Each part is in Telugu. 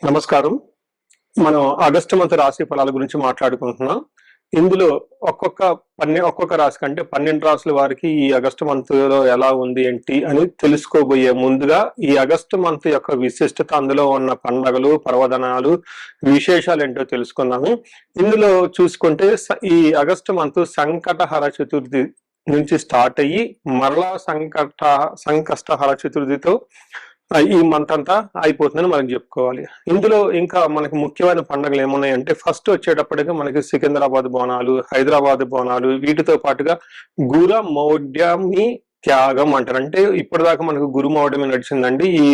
నమస్కారం. మనం ఆగస్టు మంత్ రాశి ఫలాల గురించి మాట్లాడుకుంటున్నాం. ఇందులో ఒక్కొక్క రాశికి అంటే 12 రాసుల వారికి ఈ ఆగస్టు మంత్ లో ఎలా ఉంది ఏంటి అని తెలుసుకోబోయే ముందుగా ఈ ఆగస్టు మంత్ యొక్క విశిష్టత, అందులో ఉన్న పండగలు, పర్వదనాలు, విశేషాలు ఏంటో తెలుసుకుందాము. ఇందులో చూసుకుంటే ఈ ఆగస్టు మంత్ సంకటహర చతుర్థి నుంచి స్టార్ట్ అయ్యి మరలా సంకష్టహర చతుర్థితో ఈ మంత్ అంతా అయిపోతుందని మనం చెప్పుకోవాలి. ఇందులో ఇంకా మనకి ముఖ్యమైన పండుగలు ఏమున్నాయంటే, ఫస్ట్ వచ్చేటప్పటికి మనకి సికింద్రాబాద్ బోనాలు, హైదరాబాద్ బోనాలు, వీటితో పాటుగా గుర మౌఢ్యమి త్యాగం అంటారు. అంటే ఇప్పటిదాకా మనకు గురు మౌఢ్యమి నడిచిందండి. ఈ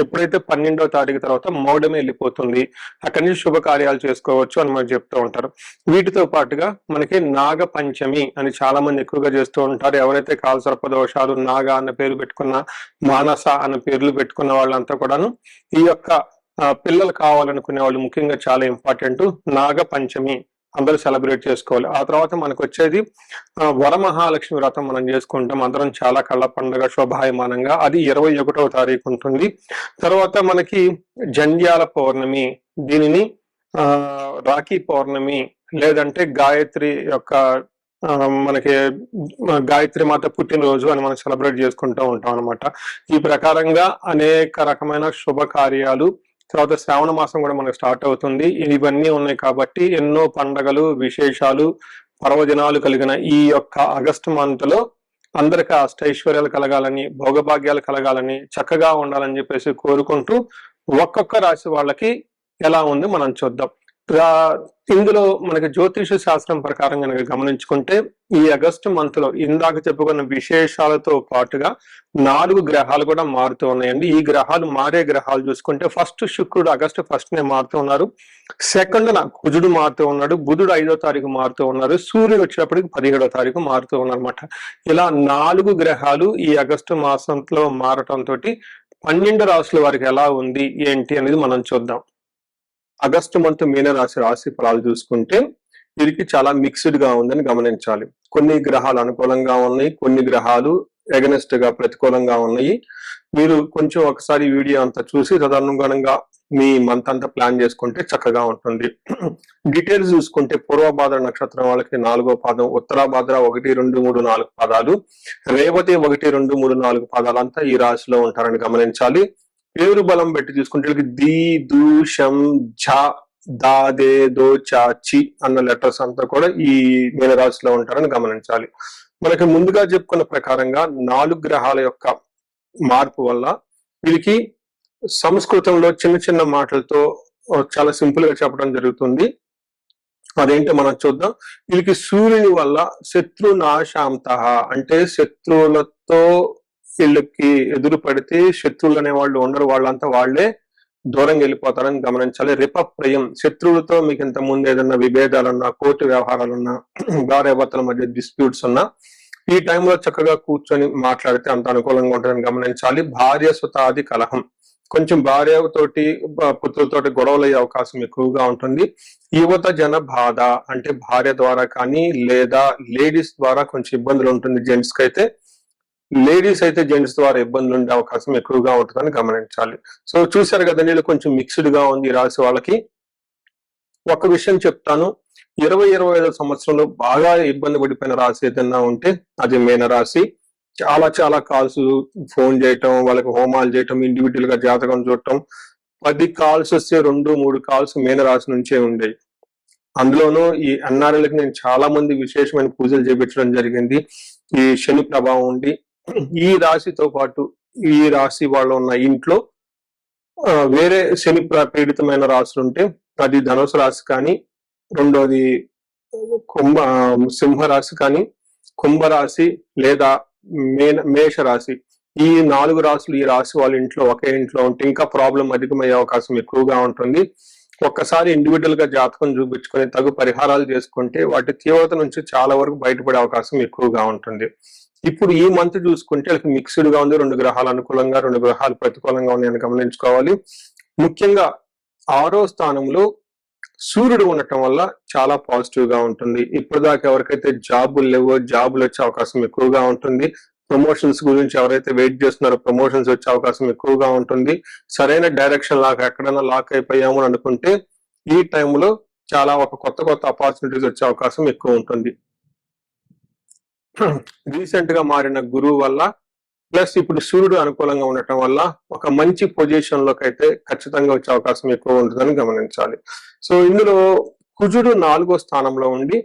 ఎప్పుడైతే 12వ తారీఖు తర్వాత మౌఢ్యమి వెళ్ళిపోతుంది, అక్కడి నుంచి శుభకార్యాలు చేసుకోవచ్చు అని మనకు చెప్తూ ఉంటారు. వీటితో పాటుగా మనకి నాగ పంచమి అని చాలా మంది ఎక్కువగా చేస్తూ ఉంటారు. ఎవరైతే కాలసర్ప దోషాలు, నాగ అన్న పేరు పెట్టుకున్న, మానస అన్న పేర్లు పెట్టుకున్న వాళ్ళంతా కూడాను ఈ యొక్క పిల్లలు కావాలనుకునే వాళ్ళు ముఖ్యంగా చాలా ఇంపార్టెంట్. నాగ పంచమి అందరూ సెలబ్రేట్ చేసుకోవాలి. ఆ తర్వాత మనకు వచ్చేది వరమహాలక్ష్మి వ్రతం మనం చేసుకుంటాం. అందరం చాలా కళ్ళ పండుగ శోభాయమానంగా. అది 21వ తారీఖు ఉంటుంది. తర్వాత మనకి జంధ్యాల పౌర్ణమి, దీనిని రాఖీ పౌర్ణమి లేదంటే గాయత్రి యొక్క మనకి గాయత్రి మాత పుట్టినరోజు అని మనం సెలబ్రేట్ చేసుకుంటూ ఉంటాం అనమాట. ఈ ప్రకారంగా అనేక రకమైన శుభకార్యాలు, తర్వాత శ్రావణ మాసం కూడా మనకు స్టార్ట్ అవుతుంది. ఇవన్నీ ఉన్నాయి కాబట్టి ఎన్నో పండగలు, విశేషాలు, పర్వదినాలు కలిగిన ఈ యొక్క ఆగస్టు మంత్ లో అందరికి అష్టైశ్వర్యాలు కలగాలని, భోగభాగ్యాలు కలగాలని, చక్కగా ఉండాలని చెప్పేసి కోరుకుంటూ ఒక్కొక్క రాశి వాళ్ళకి ఎలా ఉంది మనం చూద్దాం. ఇందులో మనకి జ్యోతిష శాస్త్రం ప్రకారం కనుక గమనించుకుంటే ఈ ఆగస్టు మంత్ లో ఇందాక చెప్పుకున్న విశేషాలతో పాటుగా 4 గ్రహాలు కూడా మారుతూ ఉన్నాయండి. ఈ గ్రహాలు మారే గ్రహాలు చూసుకుంటే ఫస్ట్ శుక్రుడు ఆగస్టు 1నే మారుతూ ఉన్నారు. సెకండ్ కుజుడు మారుతూ ఉన్నాడు. బుధుడు 5వ తారీఖు మారుతూ ఉన్నారు. సూర్యుడు వచ్చేటప్పటికి 17వ తారీఖు మారుతూ ఉన్నారు అనమాట. ఇలా 4 గ్రహాలు ఈ ఆగస్టు మాసంలో మారటంతో 12 రాశుల వారికి ఎలా ఉంది ఏంటి అనేది మనం చూద్దాం. ఆగస్టు మంత్ రాశి ఫలాలు చూసుకుంటే వీరికి చాలా మిక్స్డ్ గా ఉందని గమనించాలి. కొన్ని గ్రహాలు అనుకూలంగా ఉన్నాయి, కొన్ని గ్రహాలు ఎగనెస్ట్ గా ప్రతికూలంగా ఉన్నాయి. మీరు కొంచెం ఒకసారి వీడియో అంతా చూసి తదనుగుణంగా మీ మంత్ అంతా ప్లాన్ చేసుకుంటే చక్కగా ఉంటుంది. డీటెయిల్స్ చూసుకుంటే పూర్వభాద్ర నక్షత్రం వాళ్ళకి 4వ పాదం, ఉత్తరాభాద్ర 1, 2, 3, 4 పాదాలు, రేవతి 1, 2, 3, 4 పాదాలంతా ఈ రాశిలో ఉంటారని గమనించాలి. పేరు బలం పెట్టి చూసుకుంటే ది, దు, షం, ఝ, దా, దే, దో, చా, చి అన్న లెటర్స్ అంతా కూడా ఈ మీనరాశిలో ఉంటారని గమనించాలి. మనకి ముందుగా చెప్పుకున్న ప్రకారంగా 4 గ్రహాల యొక్క మార్పు వల్ల వీరికి సంస్కృతంలో చిన్న చిన్న మాటలతో చాలా సింపుల్ గా చెప్పడం జరుగుతుంది. అదేంటో మనం చూద్దాం. వీరికి సూర్యుని వల్ల శత్రు నాశాంత, అంటే శత్రువులతో వీళ్ళకి ఎదురు పడితే శత్రువులు అనే వాళ్ళు ఉండరు, వాళ్ళంతా వాళ్లే దూరంగా వెళ్ళిపోతారని గమనించాలి. రిపప్రయం, శత్రువులతో మీకు ఇంత ముందు ఏదన్నా విభేదాలున్నా, కోర్టు వ్యవహారాలున్నా, భార్యాభర్తల మధ్య డిస్ప్యూట్స్ ఉన్నా ఈ టైంలో చక్కగా కూర్చొని మాట్లాడితే అంత అనుకూలంగా ఉంటుందని గమనించాలి. భార్య సుతాది కలహం, కొంచెం భార్యతోటి పుత్రులతోటి గొడవలు అయ్యే అవకాశం ఎక్కువగా ఉంటుంది. యువత జన బాధ, అంటే భార్య ద్వారా కానీ లేదా లేడీస్ ద్వారా కొంచెం ఇబ్బందులు ఉంటుంది. జెంట్స్ కి అయితే, లేడీస్ అయితే జెంట్స్ ద్వారా ఇబ్బందులు ఉండే అవకాశం ఎక్కువగా ఉంటుందని గమనించాలి. సో చూశారు కదా, నీళ్ళు కొంచెం మిక్స్డ్ గా ఉంది ఈ రాశి వాళ్ళకి. ఒక విషయం చెప్తాను, 20-25 సంవత్సరంలో బాగా ఇబ్బంది పడిపోయిన రాశి ఏదైనా ఉంటే అది మీన రాశి. చాలా కాల్స్, ఫోన్ చేయటం, వాళ్ళకి హోమాలు చేయటం, ఇండివిజువల్ గా జాతకం చూడటం, 10 కాల్స్ వస్తే 2-3 కాల్స్ మీన రాశి నుంచే ఉండేవి. అందులోనూ ఈ ఎన్ఆర్ఎల్కి నేను చాలా మంది విశేషమైన పూజలు చేపించడం జరిగింది. ఈ శని ప్రభావం ఉండి ఈ రాశితో పాటు ఈ రాశి వాళ్ళు ఉన్న ఇంట్లో వేరే శని పీడితమైన రాశులు ఉంటే అది ధనుసు రాశి కానీ, రెండోది సింహరాశి కానీ, కుంభరాశి లేదా మేష రాశి, ఈ 4 రాశులు ఈ రాశి వాళ్ళ ఇంట్లో ఒకే ఇంట్లో ఉంటే ఇంకా ప్రాబ్లం అధికమయ్యే అవకాశం ఎక్కువగా ఉంటుంది. ఒక్కసారి ఇండివిజువల్ గా జాతకం చూపించుకొని తగు పరిహారాలు చేసుకుంటే వాటి తీవ్రత నుంచి చాలా వరకు బయటపడే అవకాశం ఎక్కువగా ఉంటుంది. ఇప్పుడు ఈ మంత్ చూసుకుంటే వాళ్ళకి మిక్స్డ్ గా ఉంది. 2 గ్రహాలు అనుకూలంగా, 2 గ్రహాలు ప్రతికూలంగా ఉన్నాయని గమనించుకోవాలి. ముఖ్యంగా 6వ స్థానంలో సూర్యుడు ఉండటం వల్ల చాలా పాజిటివ్ గా ఉంటుంది. ఇప్పుడు దాకా ఎవరికైతే జాబులు లేవో జాబులు వచ్చే అవకాశం ఎక్కువగా ఉంటుంది. ప్రమోషన్స్ గురించి ఎవరైతే వెయిట్ చేస్తున్నారో ప్రమోషన్స్ వచ్చే అవకాశం ఎక్కువగా ఉంటుంది. సరైన డైరెక్షన్ లాగా ఎక్కడైనా లాక్ అయిపోయాము అని అనుకుంటే ఈ టైంలో చాలా కొత్త ఆపర్చునిటీస్ వచ్చే అవకాశం ఎక్కువ ఉంటుంది. రీసెంట్ గా మారిన గురువు వల్ల ప్లస్ ఇప్పుడు సూర్యుడు అనుకూలంగా ఉండటం వల్ల ఒక మంచి పొజిషన్ లోకి అయితే ఖచ్చితంగా వచ్చే అవకాశం ఎక్కువ ఉంటుందని గమనించాలి. సో ఇందులో కుజుడు 4వ స్థానంలో ఉండి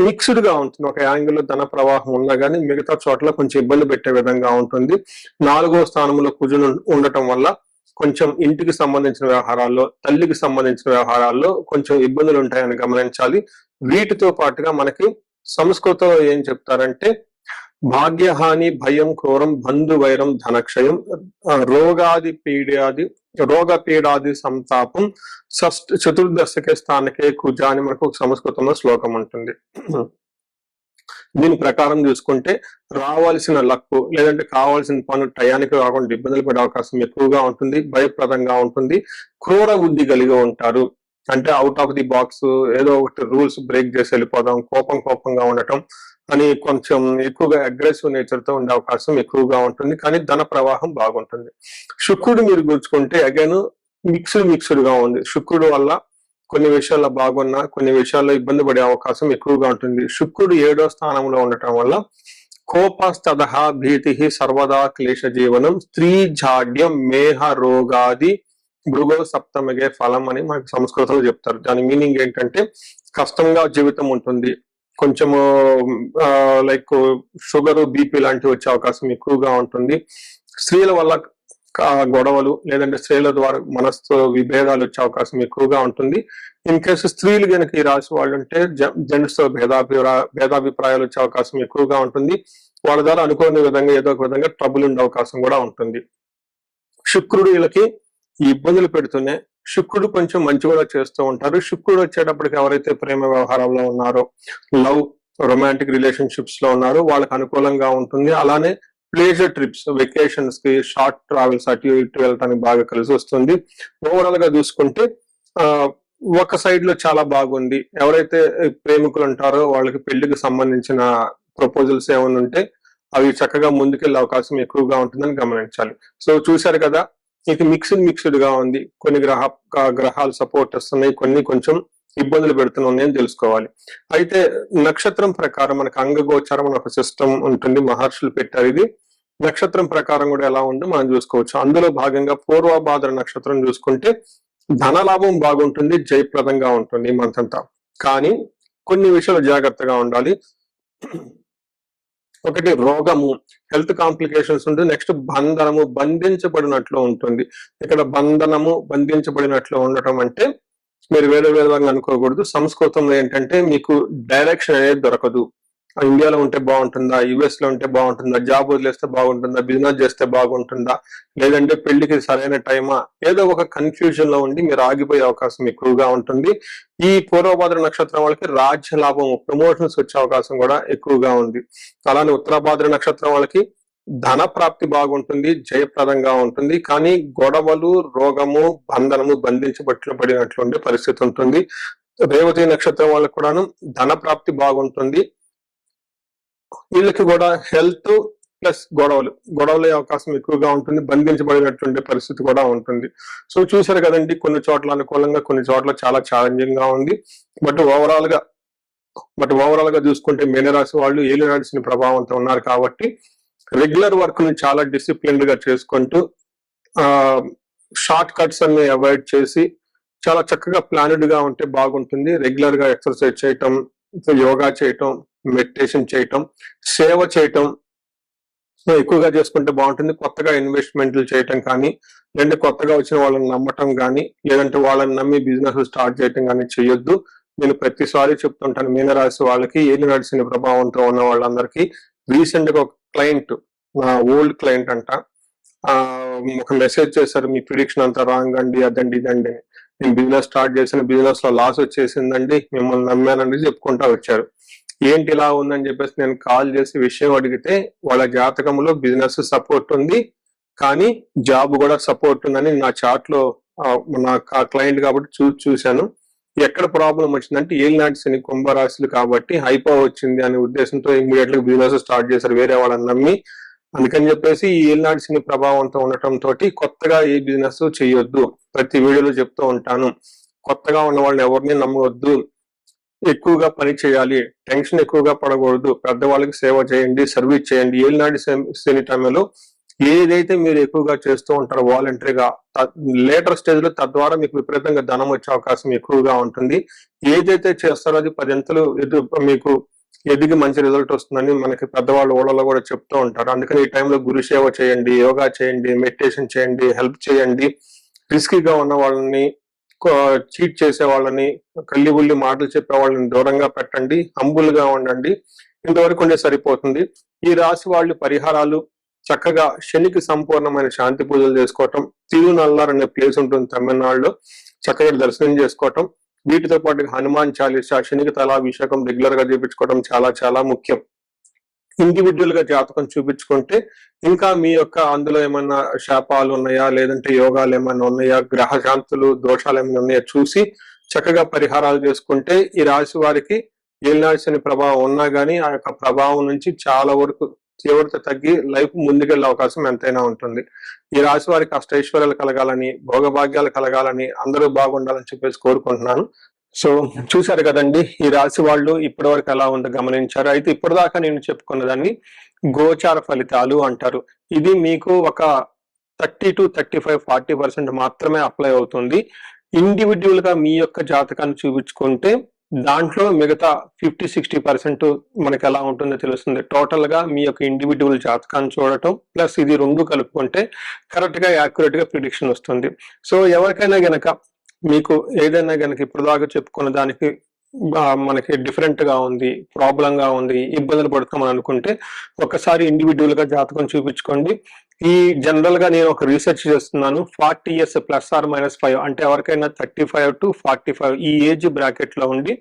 మిక్స్డ్ గా ఉంటుంది. ఒక యాంగిల్ ధన ప్రవాహం ఉన్నా కానీ మిగతా చోట్ల కొంచెం ఇబ్బంది పెట్టే విధంగా ఉంటుంది. 4వ స్థానంలో కుజుడు ఉండటం వల్ల కొంచెం ఇంటికి సంబంధించిన వ్యవహారాల్లో, తల్లికి సంబంధించిన వ్యవహారాల్లో కొంచెం ఇబ్బందులు ఉంటాయని గమనించాలి. వీటితో పాటుగా మనకి సంస్కృతంలో ఏం చెప్తారంటే భాగ్యహాని, భయం, క్రూరం, బంధు వైరం, ధనక్షయం, రోగ పీడాది సంతాపం, చతుర్దశకే స్థానకే కుజ అని మనకు సంస్కృతంలో శ్లోకం ఉంటుంది. దీని ప్రకారం చూసుకుంటే రావాల్సిన లక్కు లేదంటే కావాల్సిన పనులు టయానికి రాకుండా ఇబ్బందులు పడే అవకాశం ఎక్కువగా ఉంటుంది. భయప్రదంగా ఉంటుంది. క్రూర బుద్ధి కలిగి ఉంటారు. అంటే అవుట్ ఆఫ్ ది బాక్స్ ఏదో ఒకటి రూల్స్ బ్రేక్ చేసి వెళ్ళిపోదాం, కోపంగా ఉండటం అని కొంచెం ఎక్కువగా అగ్రెసివ్ నేచర్ తో ఉండే అవకాశం ఎక్కువగా ఉంటుంది. కానీ ధన ప్రవాహం బాగుంటుంది. శుక్రుడు మీరు గుర్చుకుంటే అగైన్ మిక్స్డ్ గా ఉంది. శుక్రుడు వల్ల కొన్ని విషయాల్లో బాగున్నా కొన్ని విషయాల్లో ఇబ్బంది పడే అవకాశం ఎక్కువగా ఉంటుంది. శుక్రుడు 7వ స్థానంలో ఉండటం వల్ల కోపస్తదహ భీతి సర్వదా క్లేశ జీవనం, స్త్రీ జాడ్యం, మేహ రోగాది, భృగో సప్తమిగే ఫలం అని మనకు సంస్కృతంలో చెప్తారు. దాని మీనింగ్ ఏంటంటే కష్టంగా జీవితం ఉంటుంది. కొంచెము లైక్ షుగర్, బీపీ లాంటివి వచ్చే అవకాశం ఎక్కువగా ఉంటుంది. స్త్రీల వల్ల గొడవలు లేదంటే స్త్రీల ద్వారా మనస్సు విభేదాలు వచ్చే అవకాశం ఎక్కువగా ఉంటుంది. ఇన్ కేసు స్త్రీలు కనుక ఈ రాశి వాళ్ళు ఉంటే జెంట్స్ తో భేదాభిప్రాయాలు వచ్చే అవకాశం ఎక్కువగా ఉంటుంది. వాళ్ళ ద్వారా అనుకోని విధంగా ఏదో ఒక విధంగా ట్రబుల్ ఉండే అవకాశం కూడా ఉంటుంది. శుక్రుడు వీళ్ళకి ఈ ఇబ్బందులు పెడుతూనే శుక్రుడు కొంచెం మంచి కూడా చేస్తూ ఉంటారు. శుక్రుడు వచ్చేటప్పటికి ఎవరైతే ప్రేమ వ్యవహారంలో ఉన్నారో, లవ్ రొమాంటిక్ రిలేషన్షిప్స్ లో ఉన్నారో వాళ్ళకి అనుకూలంగా ఉంటుంది. అలానే ప్లేజర్ ట్రిప్స్, వెకేషన్స్ కి, షార్ట్ ట్రావెల్స్ అటు ఇటు వెళ్ళడానికి బాగా కలిసి వస్తుంది. ఓవరాల్ గా చూసుకుంటే ఒక సైడ్ లో చాలా బాగుంది. ఎవరైతే ప్రేమికులు ఉంటారో వాళ్ళకి పెళ్లికి సంబంధించిన ప్రపోజల్స్ ఏమైనా ఉంటే అవి చక్కగా ముందుకెళ్లే అవకాశం ఎక్కువగా ఉంటుందని గమనించాలి. సో చూశారు కదా, ఇది మిక్స్డ్ గా ఉంది. కొన్ని గ్రహాలు సపోర్ట్ వస్తున్నాయి, కొన్ని కొంచెం ఇబ్బందులు పెడుతున్నాయి అని తెలుసుకోవాలి. అయితే నక్షత్రం ప్రకారం మనకు అంగగోచారం అని ఒక సిస్టమ్ ఉంటుంది, మహర్షులు పెట్టారు. ఇది నక్షత్రం ప్రకారం కూడా ఎలా ఉందో మనం చూసుకోవచ్చు. అందులో భాగంగా పూర్వభాద్ర నక్షత్రం చూసుకుంటే ధనలాభం బాగుంటుంది, జయప్రదంగా ఉంటుంది ఈ మంత్ అంతా. కానీ కొన్ని విషయాలు జాగ్రత్తగా ఉండాలి. ఒకటి రోగము, హెల్త్ కాంప్లికేషన్స్ ఉంటుంది. నెక్స్ట్ బంధనము, బంధించబడినట్లు ఉంటుంది. ఇక్కడ బంధనము, బంధించబడినట్లు ఉండటం అంటే మీరు వేరే విధంగా అనుకోకూడదు. సంస్కృతంలో ఏంటంటే మీకు డైరెక్షన్ అనేది దొరకదు. ఇండియాలో ఉంటే బాగుంటుందా, యుఎస్ లో ఉంటే బాగుంటుందా, జాబ్ వదిలేస్తే బాగుంటుందా, బిజినెస్ చేస్తే బాగుంటుందా, లేదంటే పెళ్లికి సరైన టైమా, ఏదో ఒక కన్ఫ్యూజన్ లో ఉండి మీరు ఆగిపోయే అవకాశం ఎక్కువగా ఉంటుంది. ఈ పూర్వభాద్ర నక్షత్రం వాళ్ళకి రాజ్య లాభం, ప్రమోషన్స్ వచ్చే అవకాశం కూడా ఎక్కువగా ఉంది. అలానే ఉత్తరభాద్ర నక్షత్రం వాళ్ళకి ధన ప్రాప్తి బాగుంటుంది, జయప్రదంగా ఉంటుంది. కానీ గొడవలు, రోగము, బంధనము, బంధించబడినట్లు ఉండే పరిస్థితి ఉంటుంది. రేవతి నక్షత్రం వాళ్ళకి కూడాను ధన ప్రాప్తి బాగుంటుంది. వీళ్ళకి కూడా హెల్త్ ప్లస్ గొడవలే అవకాశం ఎక్కువగా ఉంటుంది, బంధించబడినటువంటి పరిస్థితి కూడా ఉంటుంది. సో చూసారు కదండి, కొన్ని చోట్ల అనుకూలంగా, కొన్ని చోట్ల చాలా ఛాలెంజింగ్ గా ఉంది. బట్ ఓవరాల్ గా చూసుకుంటే మీనరాశి వాళ్ళు ఏలినాటి ప్రభావంతో ఉన్నారు కాబట్టి రెగ్యులర్ వర్క్ ని చాలా డిసిప్లిన్డ్ గా చేసుకుంటూ షార్ట్ కట్స్ అన్ని అవాయిడ్ చేసి చాలా చక్కగా ప్లానెడ్ గా ఉంటే బాగుంటుంది. రెగ్యులర్ గా ఎక్సర్సైజ్ చేయటం, యోగా చేయటం, మెడిటేషన్ చేయటం, సేవ చేయటం ఎక్కువగా చేసుకుంటే బాగుంటుంది. కొత్తగా ఇన్వెస్ట్మెంట్లు చేయటం కానీ, లేదంటే కొత్తగా వచ్చిన వాళ్ళని నమ్మటం కానీ, లేదంటే వాళ్ళని నమ్మి బిజినెస్ స్టార్ట్ చేయటం కానీ చేయొద్దు. నేను ప్రతిసారి చెప్తుంటాను, మీనరాశి వాళ్ళకి ఏలినాటి శని ప్రభావంతో ఉన్న వాళ్ళందరికీ రీసెంట్ గా ఒక క్లయింట్, నా ఓల్డ్ క్లయింట్ అంట, ఒక మెసేజ్ చేశారు, మీ ప్రిడిక్షన్ అంతా రాంగ్ అండి, అదండి ఇదండి. నేను బిజినెస్ స్టార్ట్ చేసిన, బిజినెస్ లో లాస్ వచ్చేసిందండి, మిమ్మల్ని నమ్మానండి చెప్పుకుంటా వచ్చారు. ఏంటి ఇలా ఉందని చెప్పేసి నేను కాల్ చేసి విషయం అడిగితే వాళ్ళ జాతకంలో బిజినెస్ సపోర్ట్ ఉంది, కానీ జాబ్ కూడా సపోర్ట్ ఉందని నా చార్ట్ లో, నా క్లయింట్ కాబట్టి చూశాను. ఎక్కడ ప్రాబ్లం వచ్చిందంటే ఏలినాటి శని కుంభరాశులు కాబట్టి హైపో వచ్చింది అనే ఉద్దేశంతో ఇమీడియట్ గా బిజినెస్ స్టార్ట్ చేశారు వేరే వాళ్ళని నమ్మి. అందుకని చెప్పేసి ఈ ఏలినాటి శని ప్రభావంతో ఉండటం తోటి కొత్తగా ఏ బిజినెస్ చేయొద్దు. ప్రతి వీడియోలో చెప్తూ ఉంటాను, కొత్తగా ఉన్న వాళ్ళని ఎవరిని నమ్మవద్దు, ఎక్కువగా పని చేయాలి, టెన్షన్ ఎక్కువగా పడకూడదు, పెద్దవాళ్ళకి సేవ చేయండి, సర్వీస్ చేయండి. ఏలినాటి శని టైంలో ఏదైతే మీరు ఎక్కువగా చేస్తూ ఉంటారో వాలంటరీగా లేటర్ స్టేజ్ లో, తద్వారా మీకు విపరీతంగా ధనం వచ్చే అవకాశం ఎక్కువగా ఉంటుంది. ఏదైతే చేస్తారో అది 10 అంతలు మీకు ఎదిగి మంచి రిజల్ట్ వస్తుందని మనకి పెద్దవాళ్ళు ఊళ్ళలో కూడా చెప్తూ ఉంటారు. అందుకని ఈ టైంలో గురు సేవ చేయండి, యోగా చేయండి, మెడిటేషన్ చేయండి, హెల్ప్ చేయండి. రిస్కీగా ఉన్న వాళ్ళని, చీట్ చేసే వాళ్ళని, కల్లిబుల్లి మాటలు చెప్పే వాళ్ళని దూరంగా పెట్టండి, హంబుల్ గా ఉండండి. ఇంతవరకు ఉండే సరిపోతుంది. ఈ రాశి వాళ్ళు పరిహారాలు చక్కగా శనికి సంపూర్ణమైన శాంతి పూజలు చేసుకోవటం, తిరునల్లార్ అనే ప్లేస్ ఉంటుంది తమిళనాడులో, చక్కగా దర్శనం చేసుకోవటం, వీటితో పాటు హనుమాన్ చాలీసా, శనికి తలాభిషేకం రెగ్యులర్ గా చేయించుకోవడం చాలా చాలా ముఖ్యం. ఇండివిజువల్ గా జాతకం చూపించుకుంటే ఇంకా మీ యొక్క అందులో ఏమైనా శాపాలు ఉన్నాయా, లేదంటే యోగాలు ఏమైనా ఉన్నాయా, గ్రహ శాంతులు దోషాలు ఏమైనా ఉన్నాయా చూసి చక్కగా పరిహారాలు చేసుకుంటే ఈ రాశి వారికి ఏలినాటి శని ప్రభావం ఉన్నా గానీ ఆ యొక్క ప్రభావం నుంచి చాలా వరకు తీవ్రత తగ్గి లైఫ్ ముందుకెళ్లే అవకాశం ఎంతైనా ఉంటుంది. ఈ రాశి వారికి అష్టైశ్వర్యాలు కలగాలని, భోగభాగ్యాలు కలగాలని, అందరూ బాగుండాలని చెప్పేసి కోరుకుంటున్నాను. సో చూశారు కదండి, ఈ రాశి వాళ్ళు ఇప్పటి వరకు ఎలా ఉందో గమనించారు. అయితే ఇప్పటిదాకా నేను చెప్పుకున్న దాన్ని గోచార ఫలితాలు అంటారు. ఇది మీకు ఒక 30 to 35, 40% మాత్రమే అప్లై అవుతుంది. ఇండివిజువల్ గా మీ యొక్క జాతకాన్ని చూపించుకుంటే దాంట్లో మిగతా 50-60% మనకి ఎలా ఉంటుందో తెలుస్తుంది. టోటల్ గా మీ యొక్క ఇండివిజువల్ జాతకాన్ని చూడటం ప్లస్ ఇది రెండు కలుపుకుంటే కరెక్ట్ గా యాక్యురేట్ గా ప్రిడిక్షన్ వస్తుంది. సో ఎవరికైనా గనక మీకు ఏదైనా గనక ఇప్పుడు దాకా చెప్పుకున్న దానికి మనకి డిఫరెంట్ గా ఉంది, ప్రాబ్లం గా ఉంది, ఇబ్బందులు పడుతామని అనుకుంటే ఒకసారి ఇండివిజువల్ గా జాతకం చూపించుకోండి. ఈ జనరల్ గా నేను ఒక రీసెర్చ్ చేస్తున్నాను, 40 years +or-5 అంటే ఎవరికైనా 35 to 45 ఈ ఏజ్ బ్రాకెట్ లో ఉండి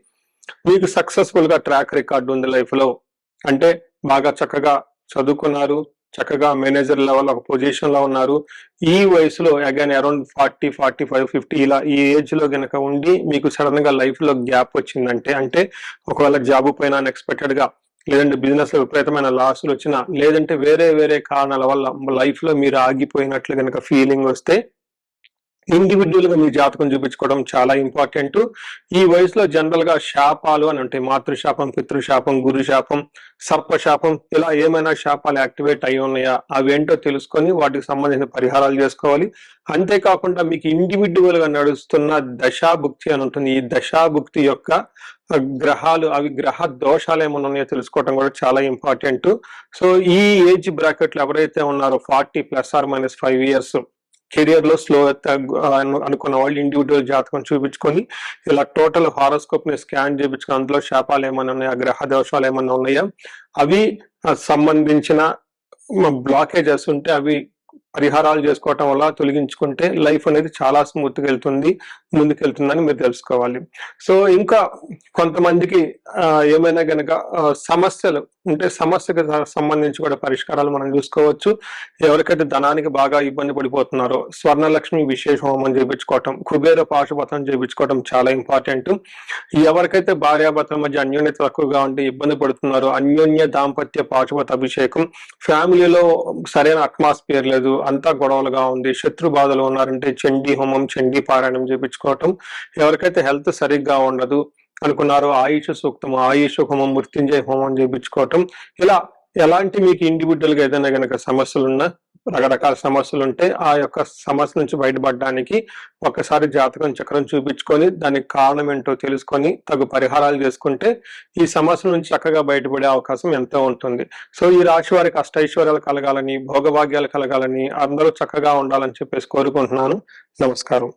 మీకు సక్సెస్ఫుల్ గా ట్రాక్ రికార్డు ఉంది లైఫ్ లో, అంటే బాగా చక్కగా చదువుకున్నారు, చక్కగా మేనేజర్ లెవెల్ ఒక పొజిషన్ లో ఉన్నారు, ఈ వయసులో అగైన్ అరౌండ్ 40, 45, 50 ఇలా ఈ ఏజ్ లో గనక ఉండి మీకు సడన్ గా లైఫ్ లో గ్యాప్ వచ్చిందంటే, అంటే ఒకవేళ జాబ్ పైన అన్ఎక్స్పెక్టెడ్ గా, లేదంటే బిజినెస్ లో విపరీతమైన లాసులు వచ్చినా, లేదంటే వేరే వేరే కారణాల వల్ల లైఫ్ లో మీరు ఆగిపోయినట్లు గనక ఫీలింగ్ వస్తే ఇండివిజువల్ గా మీ జాతకం చూపించుకోవడం చాలా ఇంపార్టెంట్. ఈ వయసులో జనరల్ గా శాపాలు అని ఉంటాయి, మాతృశాపం, పితృశాపం, గురు శాపం, సర్పశాపం, ఇలా ఏమైనా శాపాలు యాక్టివేట్ అయి ఉన్నాయా అవేంటో తెలుసుకొని వాటికి సంబంధించిన పరిహారాలు చేసుకోవాలి. అంతేకాకుండా మీకు ఇండివిజువల్ గా నడుస్తున్న దశాభుక్తి అని ఉంటుంది. ఈ దశాభుక్తి యొక్క గ్రహాలు, అవి గ్రహ దోషాలు ఏమైనా ఉన్నాయో తెలుసుకోవడం కూడా చాలా ఇంపార్టెంట్. సో ఈ ఏజ్ బ్రాకెట్ లో ఎవరైతే ఉన్నారో 40 +or-5 years కెరియర్ లో స్లో అనుకున్న వాళ్ళు ఇండివిజువల్ జాతకం చూపించుకొని ఇలా టోటల్ హారోస్కోప్ ని స్కాన్ చేయించుకొని అందులో శాపాలు ఏమైనా ఉన్నాయా, గ్రహ దోషాలు ఏమైనా ఉన్నాయా, అవి సంబంధించిన బ్లాకేజెస్ ఉంటే అవి పరిహారాలు చేసుకోవటం వల్ల తొలగించుకుంటే లైఫ్ అనేది చాలా స్మూత్ గా వెళ్తుంది, ముందుకెళ్తుందని మీరు తెలుసుకోవాలి. సో ఇంకా కొంతమందికి ఏమైనా గనక సమస్యలు ఉంటే సమస్యకు సంబంధించి కూడా పరిష్కారాలు మనం చూసుకోవచ్చు. ఎవరికైతే ధనానికి బాగా ఇబ్బంది పడిపోతున్నారో స్వర్ణలక్ష్మి విశేష హోమం చేయించుకోవటం, కుబేర పాశుపతం చేయించుకోవటం చాలా ఇంపార్టెంట్. ఎవరికైతే భార్యాభర్తల మధ్య అన్యోన్యత తక్కువగా ఉండి ఇబ్బంది పడుతున్నారో అన్యోన్య దాంపత్య పాశుపత అభిషేకం, ఫ్యామిలీలో సరైన అట్మాస్ఫియర్ లేదు, అంతా గొడవలుగా ఉంది, శత్రు బాధలు ఉన్నారంటే చండీ హోమం, చండీ పారాయణం చేయించుకోవటం, ఎవరికైతే హెల్త్ సరిగ్గా ఉండదు అనుకున్నారో ఆయుష్ సూక్తం, ఆయుష్ హోమం, మృత్యుంజయ హోమం చేయించుకోవటం, ఇలా ఎలాంటి మీకు ఇండివిజువల్ గా ఏదైనా గనక సమస్యలున్నా, రకరకాల సమస్యలు ఉంటే ఆ యొక్క సమస్య నుంచి బయటపడడానికి ఒకసారి జాతకం చక్రం చూపించుకొని దానికి కారణం ఏంటో తెలుసుకొని తగు పరిహారాలు చేసుకుంటే ఈ సమస్య నుంచి చక్కగా బయటపడే అవకాశం ఎంతో ఉంటుంది. సో ఈ రాశి వారికి అష్టైశ్వర్యాలు కలగాలని, భోగభాగ్యాలు కలగాలని, అందరూ చక్కగా ఉండాలని చెప్పేసి కోరుకుంటున్నాను. నమస్కారం.